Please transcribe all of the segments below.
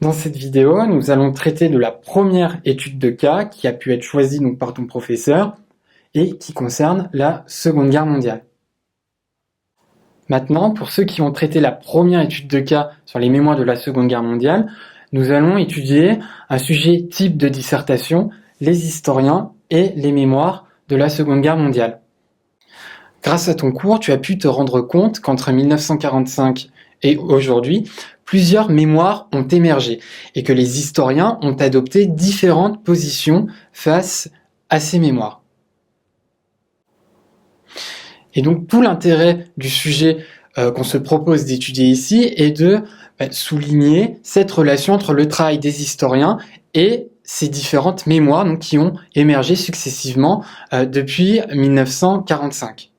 Dans cette vidéo, nous allons traiter de la première étude de cas qui a pu être choisie donc par ton professeur et qui concerne la Seconde Guerre mondiale. Maintenant, pour ceux qui ont traité la première étude de cas sur les mémoires de la Seconde Guerre mondiale, nous allons étudier un sujet type de dissertation, les historiens et les mémoires de la Seconde Guerre mondiale. Grâce à ton cours, tu as pu te rendre compte qu'entre 1945 et aujourd'hui, plusieurs mémoires ont émergé et que les historiens ont adopté différentes positions face à ces mémoires. Et donc tout l'intérêt du sujet qu'on se propose d'étudier ici est de souligner cette relation entre le travail des historiens et ces différentes mémoires donc, qui ont émergé successivement depuis 1945.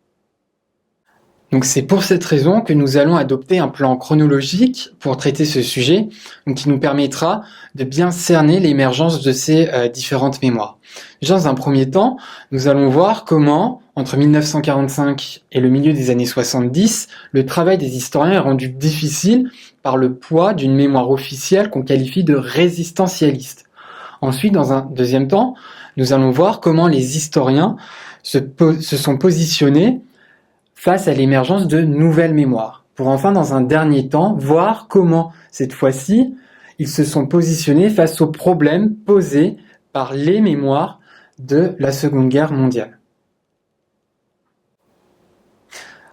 Donc c'est pour cette raison que nous allons adopter un plan chronologique pour traiter ce sujet, donc qui nous permettra de bien cerner l'émergence de ces différentes mémoires. Déjà, dans un premier temps, nous allons voir comment, entre 1945 et le milieu des années 70, le travail des historiens est rendu difficile par le poids d'une mémoire officielle qu'on qualifie de résistentialiste. Ensuite, dans un deuxième temps, nous allons voir comment les historiens se sont positionnés face à l'émergence de nouvelles mémoires, pour enfin, dans un dernier temps, voir comment, cette fois-ci, ils se sont positionnés face aux problèmes posés par les mémoires de la Seconde Guerre mondiale.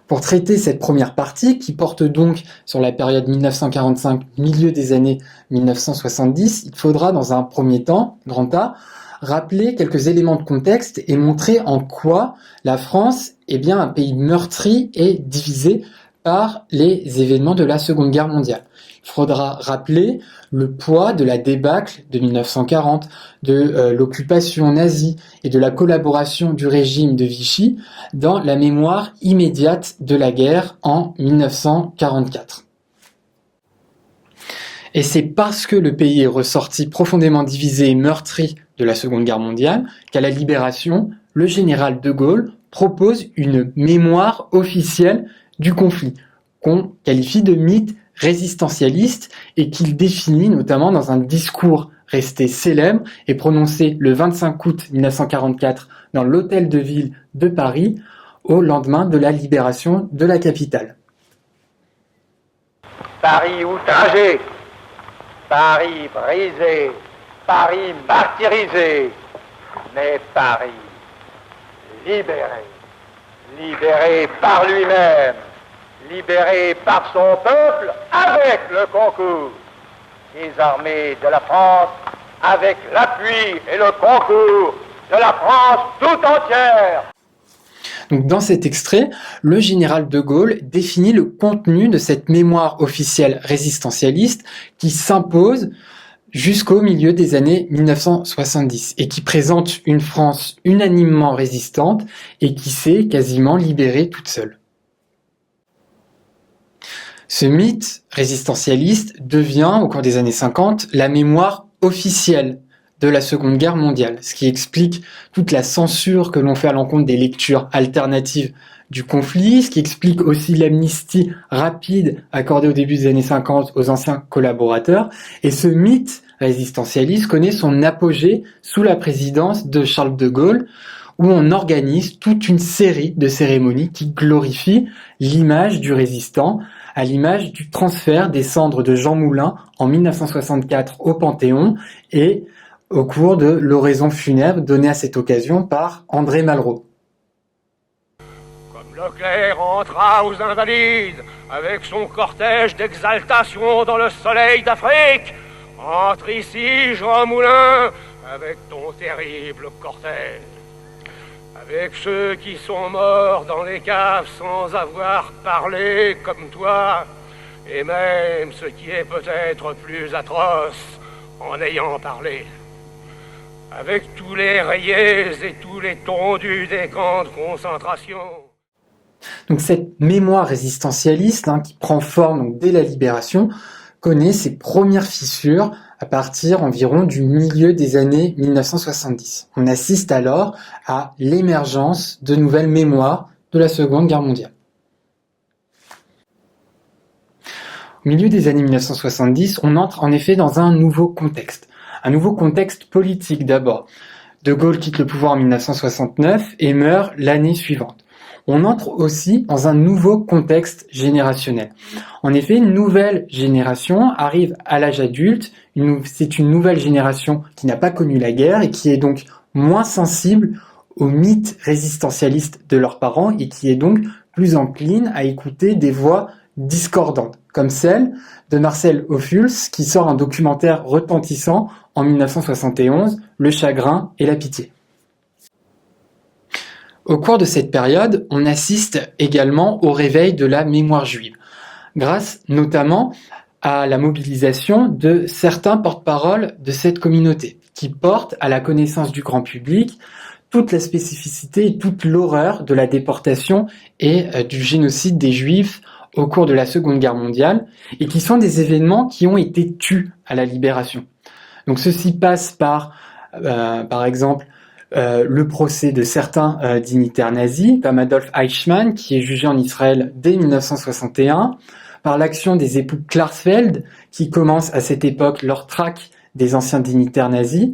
Pour traiter cette première partie, qui porte donc sur la période 1945, milieu des années 1970, il faudra, dans un premier temps, grand A, rappeler quelques éléments de contexte et montrer en quoi la France est bien un pays meurtri et divisé par les événements de la Seconde Guerre mondiale. Il faudra rappeler le poids de la débâcle de 1940, de l'occupation nazie et de la collaboration du régime de Vichy dans la mémoire immédiate de la guerre en 1944. Et c'est parce que le pays est ressorti profondément divisé et meurtri de la Seconde Guerre mondiale qu'à la Libération, le général de Gaulle propose une mémoire officielle du conflit, qu'on qualifie de mythe résistentialiste et qu'il définit notamment dans un discours resté célèbre et prononcé le 25 août 1944 dans l'Hôtel de Ville de Paris au lendemain de la libération de la capitale. Paris outragé, Paris brisé, Paris martyrisé, mais Paris libéré, libéré par lui-même, libéré par son peuple avec le concours des armées de la France, avec l'appui et le concours de la France tout entière. Donc dans cet extrait, le général de Gaulle définit le contenu de cette mémoire officielle résistentialiste qui s'impose jusqu'au milieu des années 1970 et qui présente une France unanimement résistante et qui s'est quasiment libérée toute seule. Ce mythe résistentialiste devient, au cours des années 50, la mémoire officielle de la Seconde Guerre mondiale, ce qui explique toute la censure que l'on fait à l'encontre des lectures alternatives du conflit, ce qui explique aussi l'amnistie rapide accordée au début des années 50 aux anciens collaborateurs. Et ce mythe résistentialiste connaît son apogée sous la présidence de Charles de Gaulle, où on organise toute une série de cérémonies qui glorifient l'image du résistant, à l'image du transfert des cendres de Jean Moulin en 1964 au Panthéon et au cours de l'oraison funèbre donnée à cette occasion par André Malraux. Comme Leclerc entra aux Invalides avec son cortège d'exaltation dans le soleil d'Afrique, entre ici, Jean Moulin, avec ton terrible cortège. Avec ceux qui sont morts dans les caves sans avoir parlé comme toi, et même ce qui est peut-être plus atroce, en ayant parlé. Avec tous les rayés et tous les tondus des camps de concentration. Donc cette mémoire résistentialiste qui prend forme donc, dès la Libération connaît ses premières fissures à partir environ du milieu des années 1970. On assiste alors à l'émergence de nouvelles mémoires de la Seconde Guerre mondiale. Au milieu des années 1970, on entre en effet dans un nouveau contexte politique d'abord. De Gaulle quitte le pouvoir en 1969 et meurt l'année suivante. On entre aussi dans un nouveau contexte générationnel. En effet, une nouvelle génération arrive à l'âge adulte, c'est une nouvelle génération qui n'a pas connu la guerre et qui est donc moins sensible aux mythes résistentialistes de leurs parents et qui est donc plus encline à écouter des voix discordantes, comme celle de Marcel Ophuls qui sort un documentaire retentissant en 1971, Le chagrin et la pitié. Au cours de cette période, on assiste également au réveil de la mémoire juive, grâce notamment à la mobilisation de certains porte-parole de cette communauté, qui portent à la connaissance du grand public toute la spécificité et toute l'horreur de la déportation et du génocide des Juifs au cours de la Seconde Guerre mondiale, et qui sont des événements qui ont été tus à la Libération. Donc ceci passe par exemple, le procès de certains dignitaires nazis, comme Adolf Eichmann, qui est jugé en Israël dès 1961, par l'action des époux Klarsfeld, qui commencent à cette époque leur traque des anciens dignitaires nazis,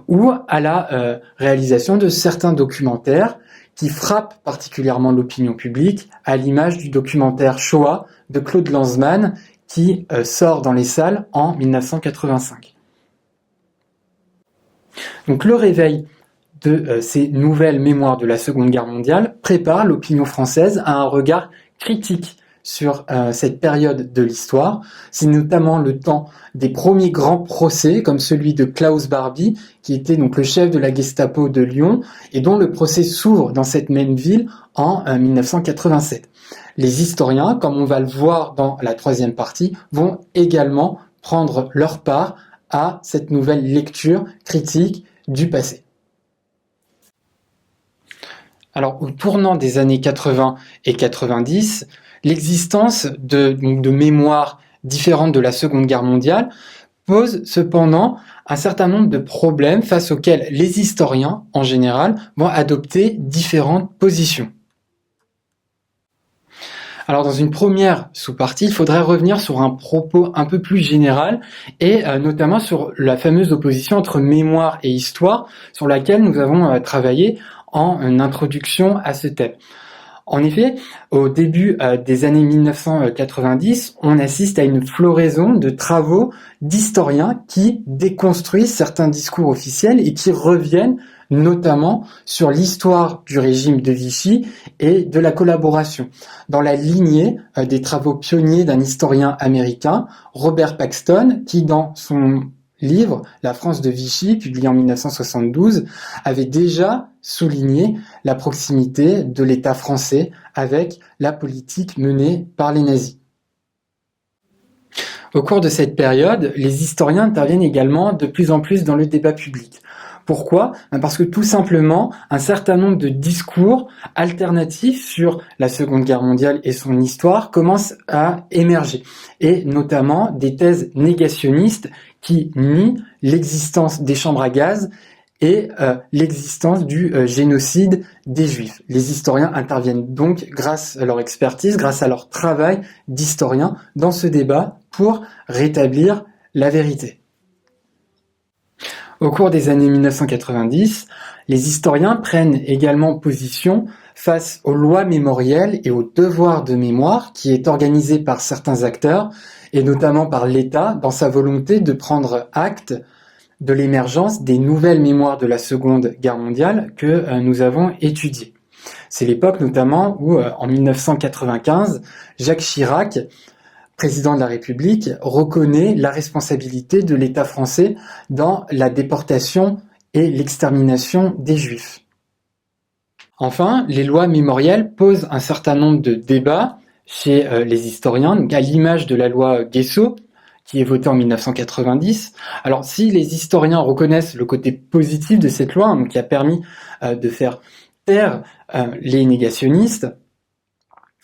ou à la réalisation de certains documentaires qui frappent particulièrement l'opinion publique, à l'image du documentaire Shoah de Claude Lanzmann, qui sort dans les salles en 1985. Donc le réveil de ces nouvelles mémoires de la Seconde Guerre mondiale prépare l'opinion française à un regard critique sur cette période de l'histoire. C'est notamment le temps des premiers grands procès, comme celui de Klaus Barbie, qui était donc le chef de la Gestapo de Lyon, et dont le procès s'ouvre dans cette même ville en 1987. Les historiens, comme on va le voir dans la troisième partie, vont également prendre leur part à cette nouvelle lecture critique du passé. Alors, au tournant des années 80 et 90, l'existence de mémoires différentes de la Seconde Guerre mondiale pose cependant un certain nombre de problèmes face auxquels les historiens, en général, vont adopter différentes positions. Alors, dans une première sous-partie, il faudrait revenir sur un propos un peu plus général et notamment sur la fameuse opposition entre mémoire et histoire sur laquelle nous avons travaillé en introduction à ce thème. En effet, au début des années 1990, on assiste à une floraison de travaux d'historiens qui déconstruisent certains discours officiels et qui reviennent notamment sur l'histoire du régime de Vichy et de la collaboration, dans la lignée des travaux pionniers d'un historien américain, Robert Paxton, qui dans son livre « La France de Vichy », publié en 1972, avait déjà souligné la proximité de l'État français avec la politique menée par les nazis. Au cours de cette période, les historiens interviennent également de plus en plus dans le débat public. Pourquoi ? Parce que tout simplement, un certain nombre de discours alternatifs sur la Seconde Guerre mondiale et son histoire commencent à émerger, et notamment des thèses négationnistes qui nient l'existence des chambres à gaz et l'existence du génocide des Juifs. Les historiens interviennent donc grâce à leur expertise, grâce à leur travail d'historien dans ce débat pour rétablir la vérité. Au cours des années 1990, les historiens prennent également position face aux lois mémorielles et au devoir de mémoire qui est organisé par certains acteurs et notamment par l'État dans sa volonté de prendre acte de l'émergence des nouvelles mémoires de la Seconde Guerre mondiale que nous avons étudiées. C'est l'époque notamment où, en 1995, Jacques Chirac, président de la République, reconnaît la responsabilité de l'État français dans la déportation et l'extermination des Juifs. Enfin, les lois mémorielles posent un certain nombre de débats chez les historiens, donc à l'image de la loi Guessot, qui est votée en 1990. Alors, si les historiens reconnaissent le côté positif de cette loi, donc qui a permis de faire taire les négationnistes,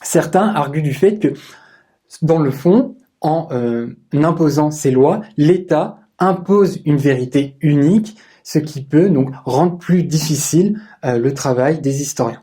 certains arguent du fait que, dans le fond, en imposant ces lois, l'État impose une vérité unique, ce qui peut donc rendre plus difficile le travail des historiens.